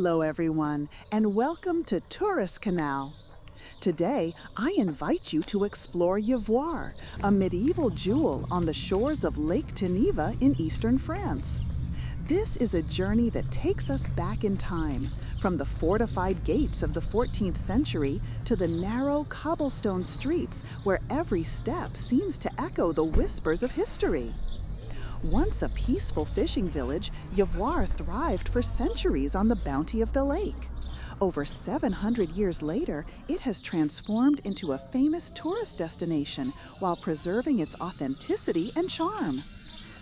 Hello everyone, and welcome to Tourist Kanal. Today, I invite you to explore Yvoire, a medieval jewel on the shores of Lake Geneva in eastern France. This is a journey that takes us back in time, from the fortified gates of the 14th century to the narrow cobblestone streets where every step seems to echo the whispers of history. Once a peaceful fishing village, Yvoire thrived for centuries on the bounty of the lake. Over 700 years later, it has transformed into a famous tourist destination while preserving its authenticity and charm.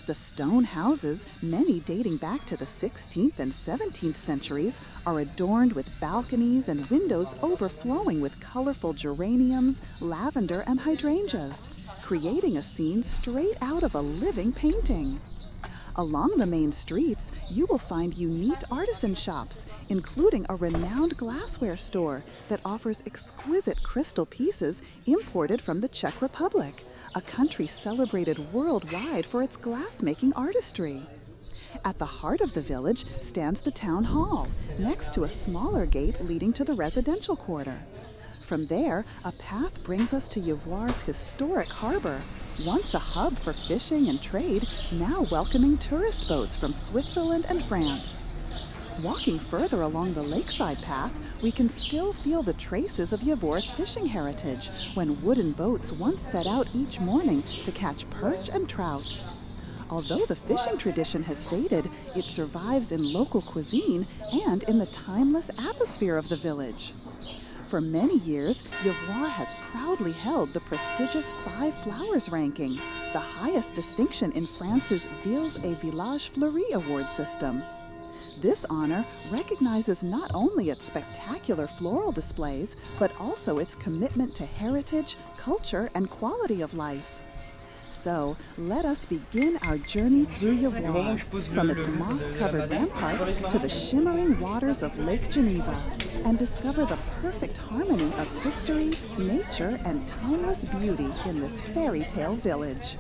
The stone houses, many dating back to the 16th and 17th centuries, are adorned with balconies and windows overflowing with colorful geraniums, lavender, and hydrangeas, creating a scene straight out of a living painting. Along the main streets, you will find unique artisan shops, including a renowned glassware store that offers exquisite crystal pieces imported from the Czech Republic, a country celebrated worldwide for its glass-making artistry. At the heart of the village stands the town hall, next to a smaller gate leading to the residential quarter. From there, a path brings us to Yvoire's historic harbor, once a hub for fishing and trade, now welcoming tourist boats from Switzerland and France. Walking further along the lakeside path, we can still feel the traces of Yvoire's fishing heritage, when wooden boats once set out each morning to catch perch and trout. Although the fishing tradition has faded, it survives in local cuisine and in the timeless atmosphere of the village. For many years, Yvoire has proudly held the prestigious 5 Flowers ranking, the highest distinction in France's Villes et Villages Fleuris award system. This honor recognizes not only its spectacular floral displays, but also its commitment to heritage, culture, and quality of life. So, let us begin our journey through Yvoire, from its moss-covered ramparts to the shimmering waters of Lake Geneva, and discover the perfect harmony of history, nature, and timeless beauty in this fairy tale village.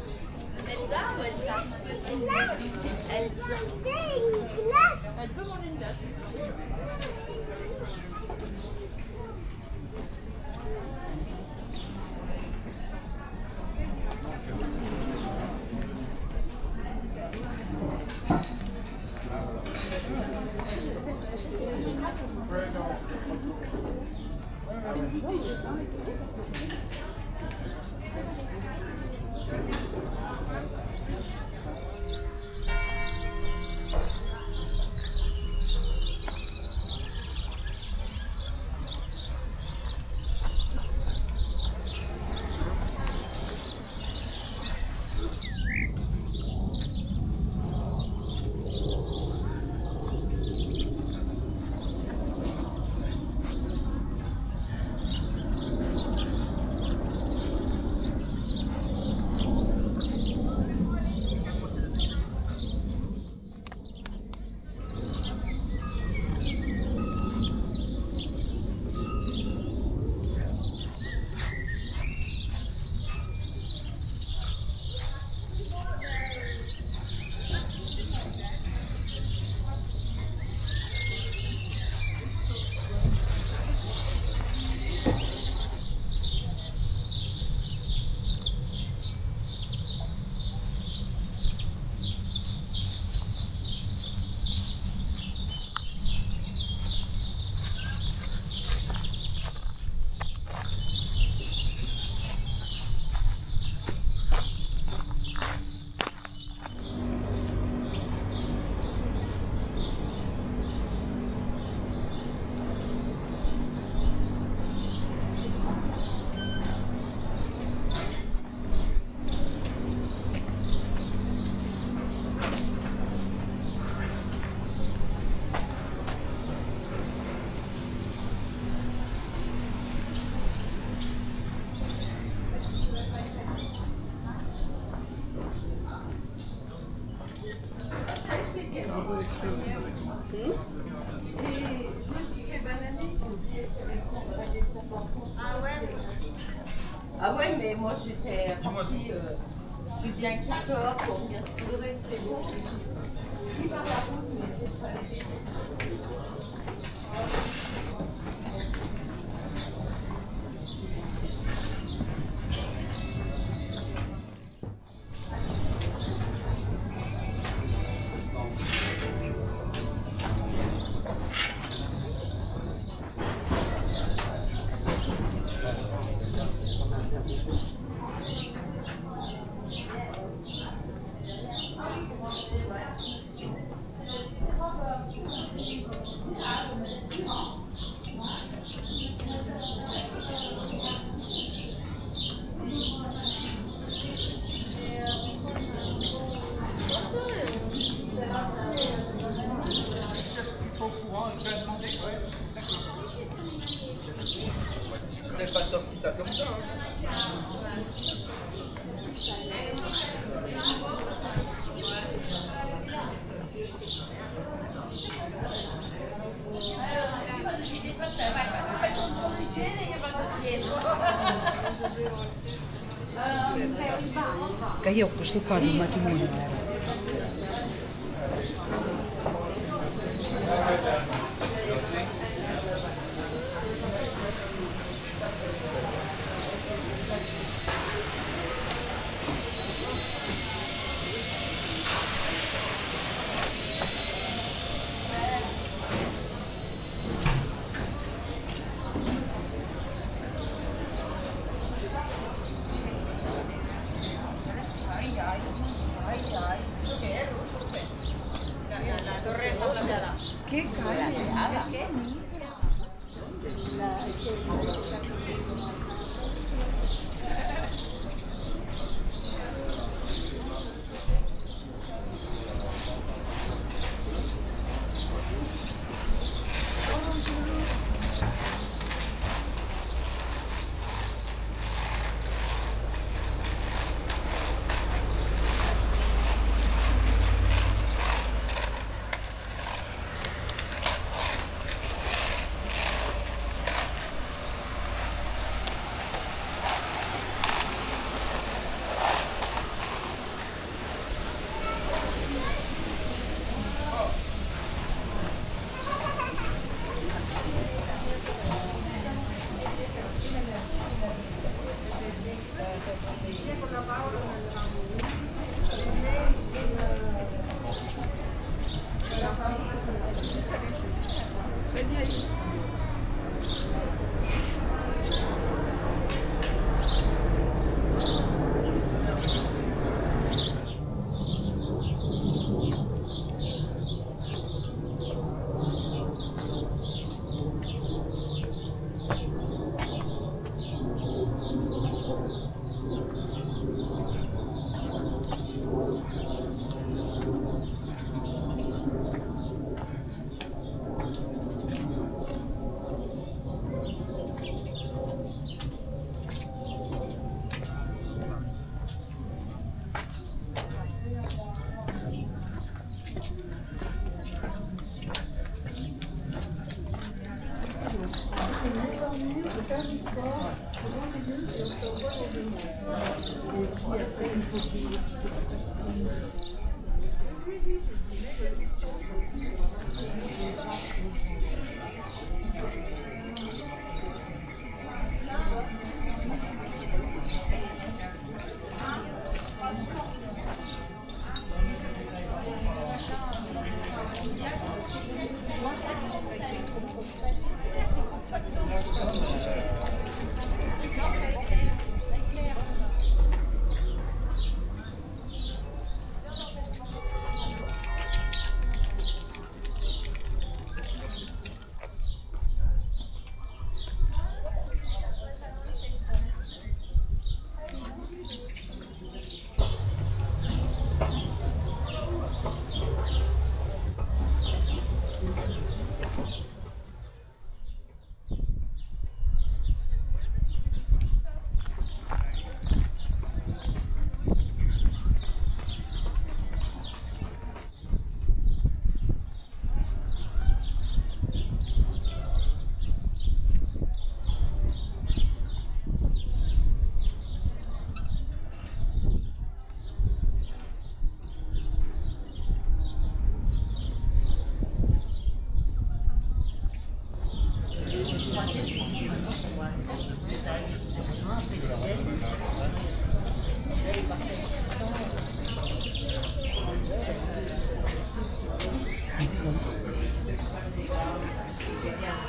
Ah ouais, mais moi j'étais partie, j'ai dit un quart d'heure pour venir trouver, c'est bon. Oui, par la route, mais c'est pas les... Je n'ai pas sorti ça comme ça. Che io questo qua di matrimonio era. Che cagliata!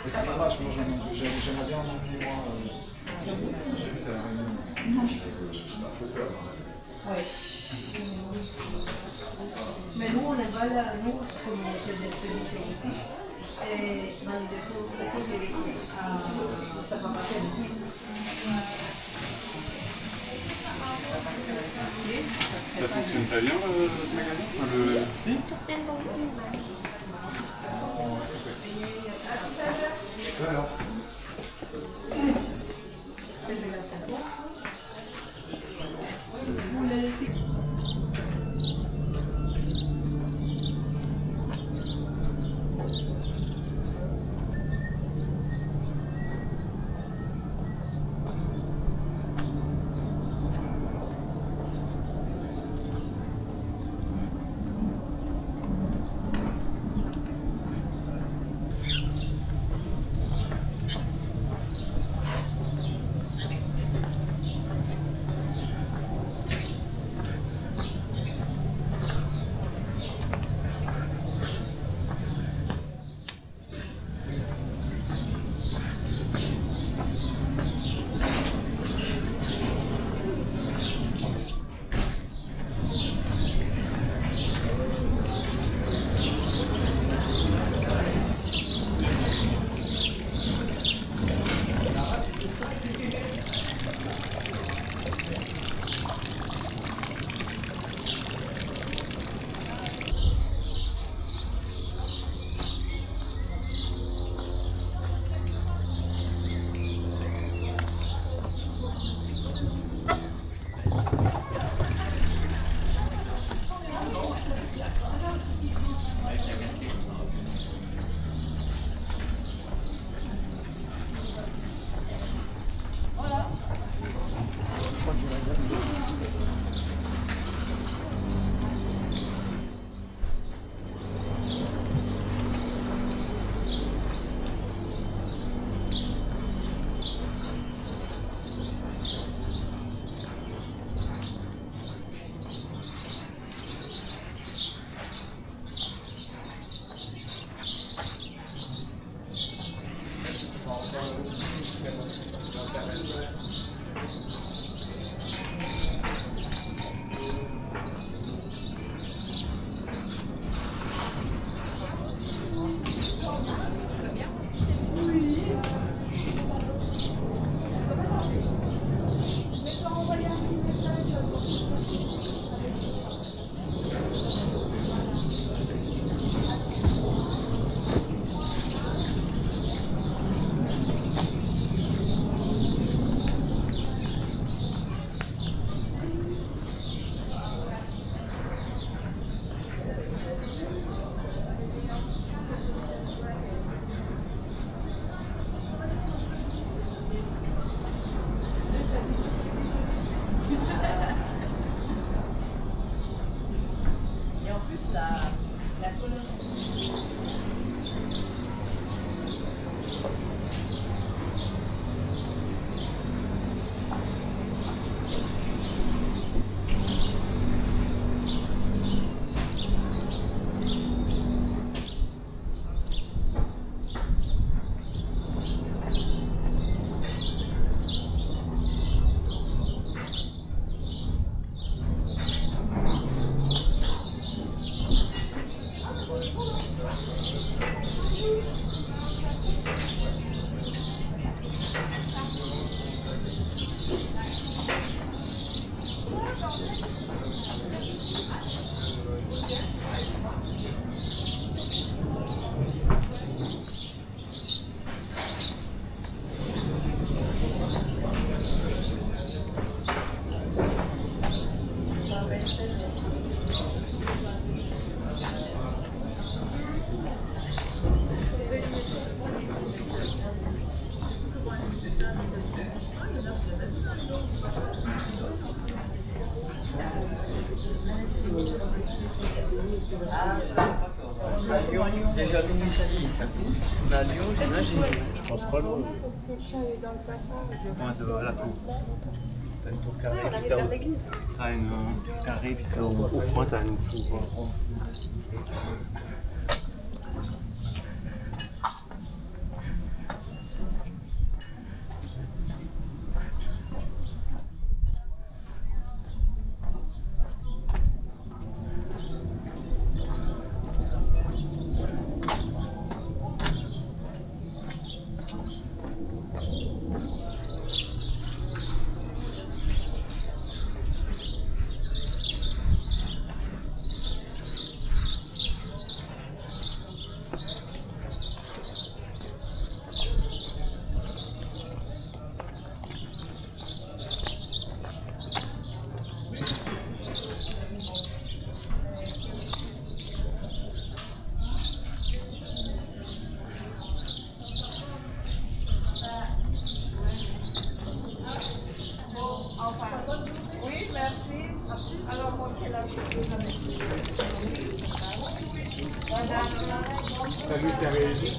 Mais c'est dommage, moi j'aimerais bien en emmener moi. J'habite à la Réunion. On a un peu peur. Ouais. Mais nous, on est pas là, nous, comme on fait des expéditions aussi, et dans les dépôts, ça va passer ici. Ça fonctionne très bien le magasin Si Alors. Déjà Ici, ça pousse. Bah, Lyon, j'imagine. Je pense pas loin. Loin de la tour. T'as une tour carrée, puis t'as une tour carrée, puis t'as au point, t'as une tour ronde. Salut, Thérèse.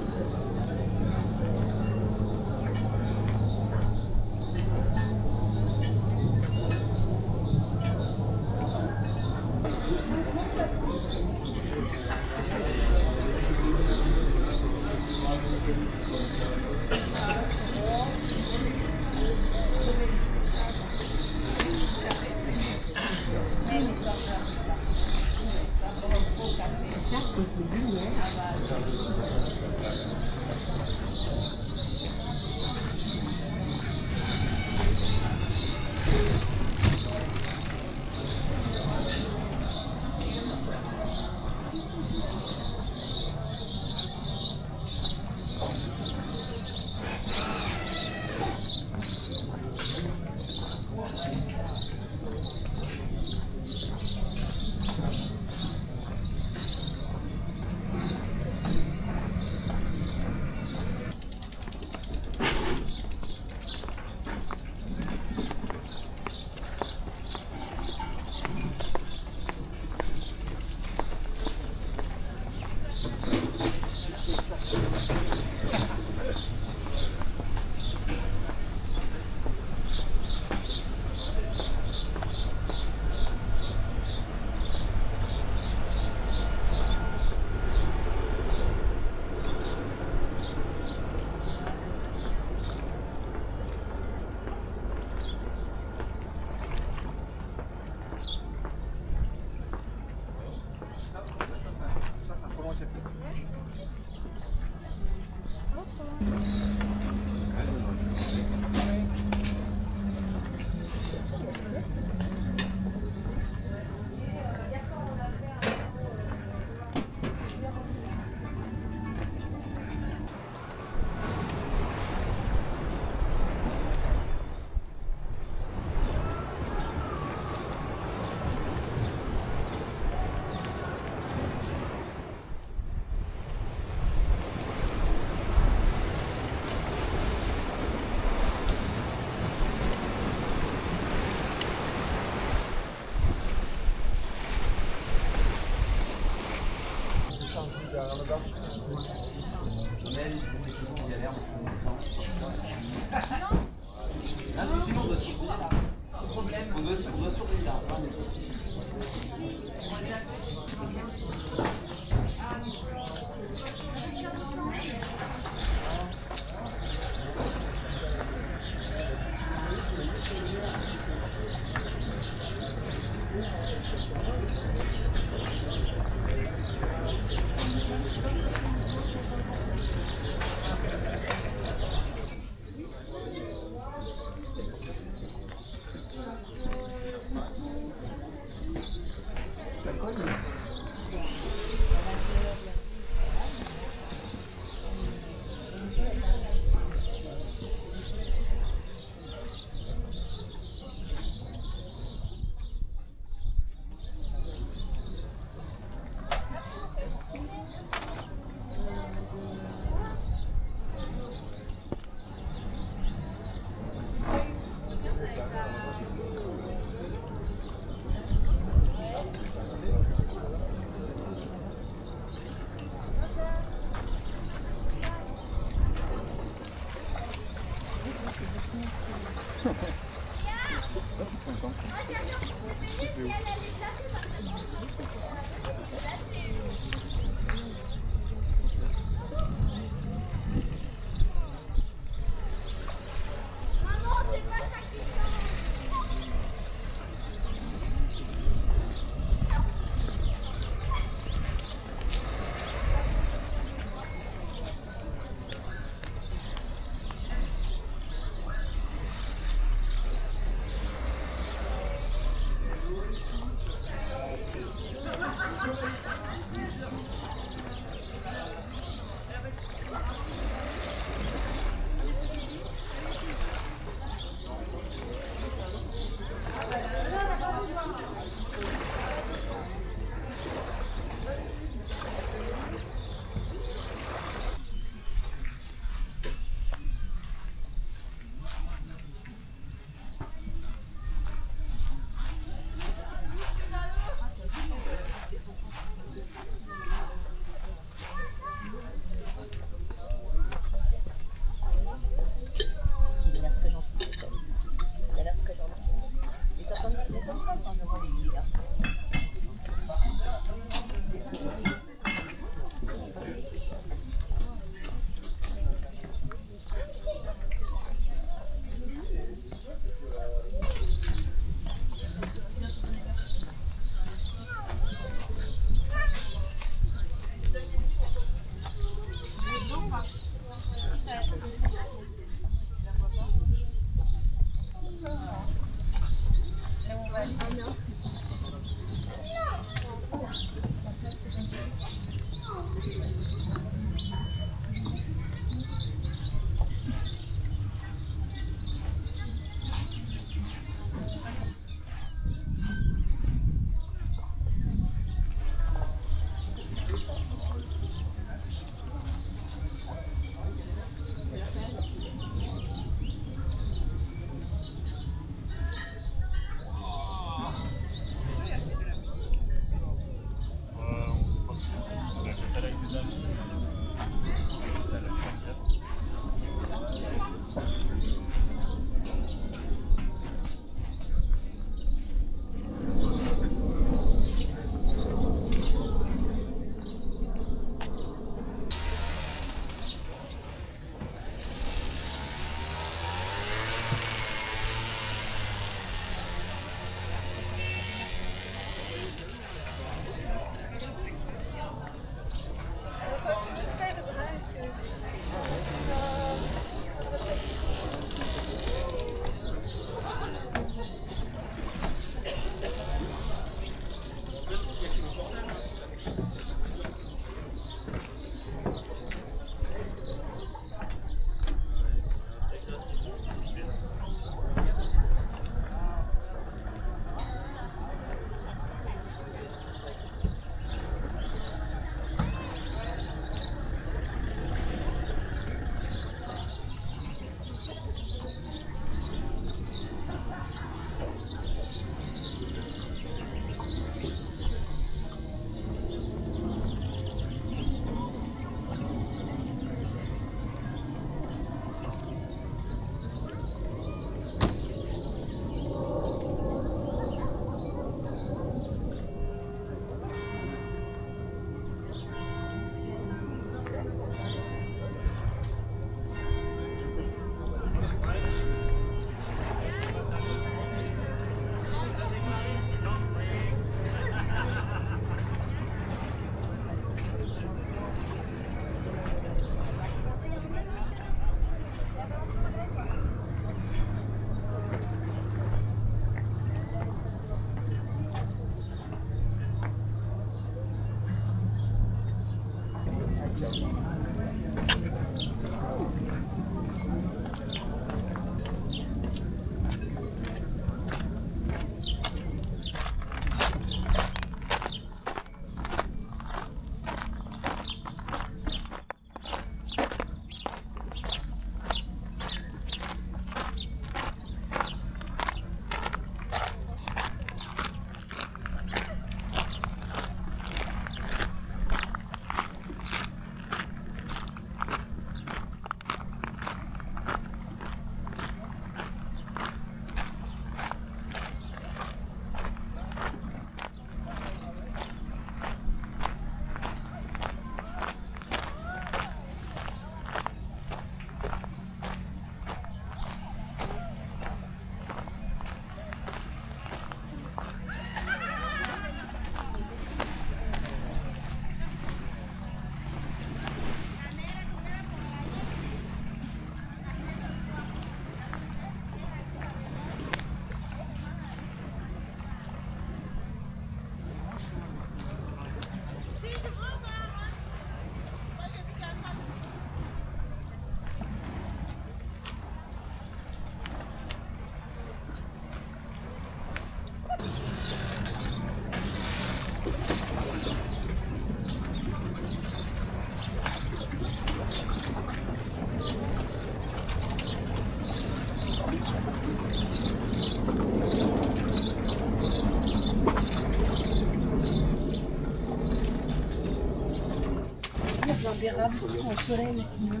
d'érables qui sont au soleil aussi. Hein.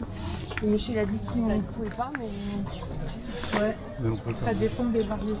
Le monsieur l'a dit qu'on ne pouvait pas, mais ouais, Mais on peut ça dépend des variétés.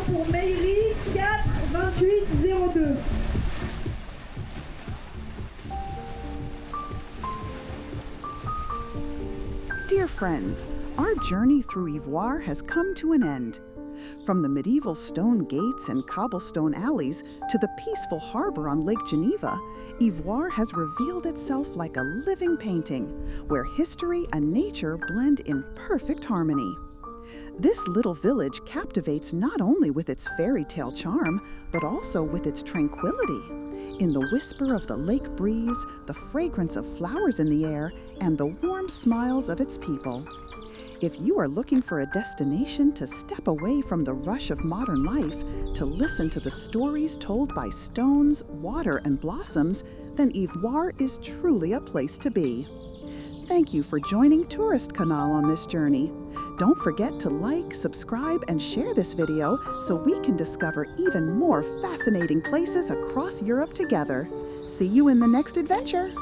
Pour Mairie 4 28 02. Dear friends, our journey through Yvoire has come to an end. From the medieval stone gates and cobblestone alleys to the peaceful harbor on Lake Geneva, Yvoire has revealed itself like a living painting, where history and nature blend in perfect harmony. This little village captivates not only with its fairy tale charm, but also with its tranquility. In the whisper of the lake breeze, the fragrance of flowers in the air, and the warm smiles of its people. If you are looking for a destination to step away from the rush of modern life, to listen to the stories told by stones, water, and blossoms, then Yvoire is truly a place to be. Thank you for joining Tourist Kanal on this journey. Don't forget to like, subscribe, and share this video so we can discover even more fascinating places across Europe together. See you in the next adventure!